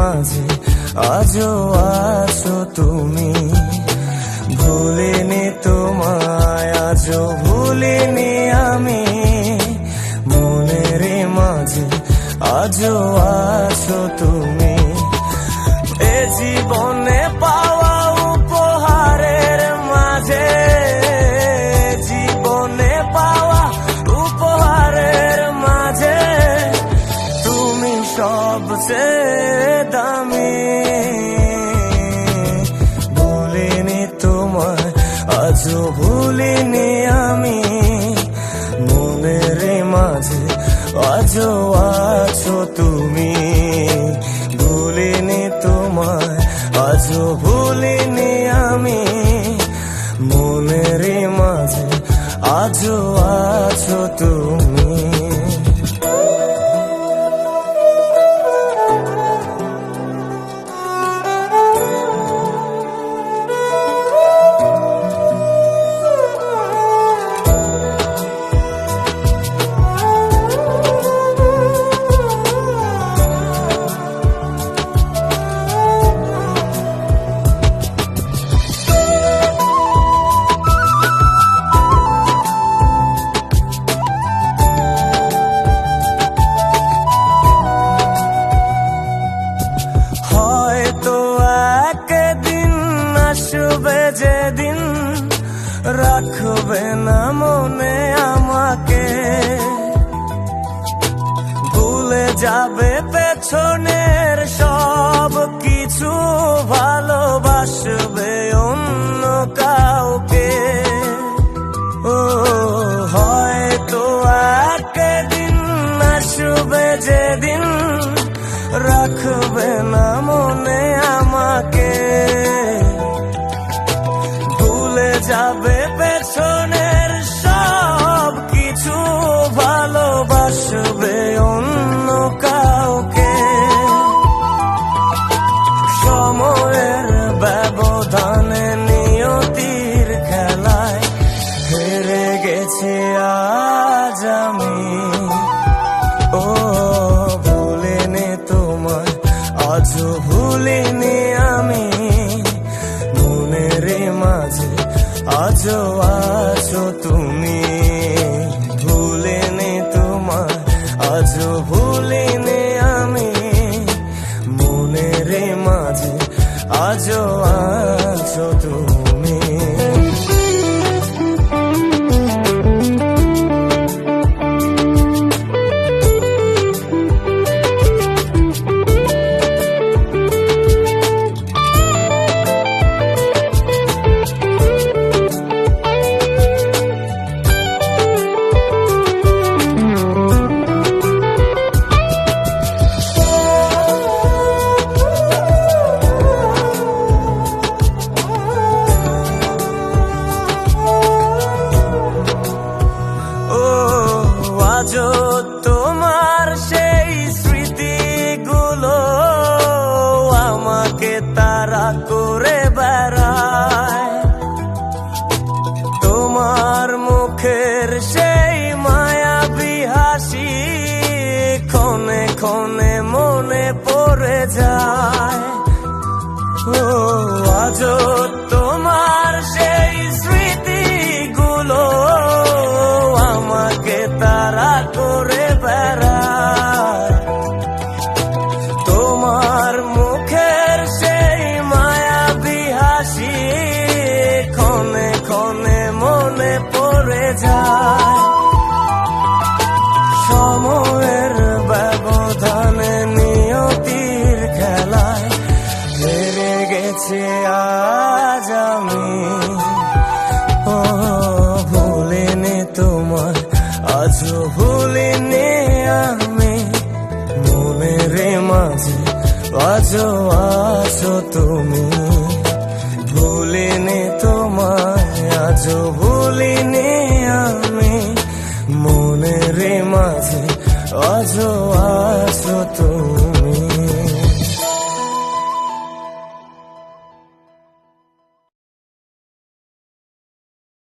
মাঝে আজও আছো তুমি। ভুলিনি তোমায়, আজও ভুলিনি আমি, মনের মাঝে আজও আছো তুমি। এ জীবনে পাওয়া উপহারের মাঝে, জীবনে পাওয়া উপহারের মাঝে তুমি সবচেয়ে দামি। ভুলিনি তোমায়, আজও ভুলিনি আমি, মনের মাঝে আজও আছো তুমি। ভুলিনি তোমায়, আজও ভুলিনি আমি, মনের মাঝে আজও আছো তুমি। আসবে যেদিন রাখবে না মনে আমাকে, ভুলে যাবে পেছনের সব কিছু, ভালোবাসবে অন্য কাউকে। ও হয়তো একদিন আসবে যেদিন রাখবে না মনে আমাকে, যাবে পেছনের সব কিছু, ভালোবাসবে অন্য কাউকে। সময়ের ব্যবধানে নিয়তির খেলায় হেরে গেছে আজ আমি। ও ভুলিনি তোমায়, আজও ভুলিনি আমি, মনের মাঝে আজও আছো তুমি। ভুলিনি তোমায়, আজও ভুলিনি আমি, মনের মাঝে আজও আছো তুমি। আজও তোমার সেই স্মৃতিগুলো আমাকে তাড়া করে বেড়ায়, তোমার মুখের সেই মায়াবী হাসি ক্ষণে ক্ষণে মনে পড়ে যায়। ও আজও তোমার সেই স্মৃতিগুলো আমাকে তাড়া করে বেড়ায়, তোমার মুখের সেই মায়াবী হাসি ক্ষণে ক্ষণে মনে পড়ে যায়। সময়ের ব্যবধানে নিয়তির খেলায় হেরে গেছে আজ আমি। ও ভুলিনি তোমায়, আজও ভুলিনি আমি, মনের মাঝে আজও আছো তুমি। ভুলিনি তোমায়, আজও ভুলিনি আমি, মনের মাঝে আজও আছো তুমি।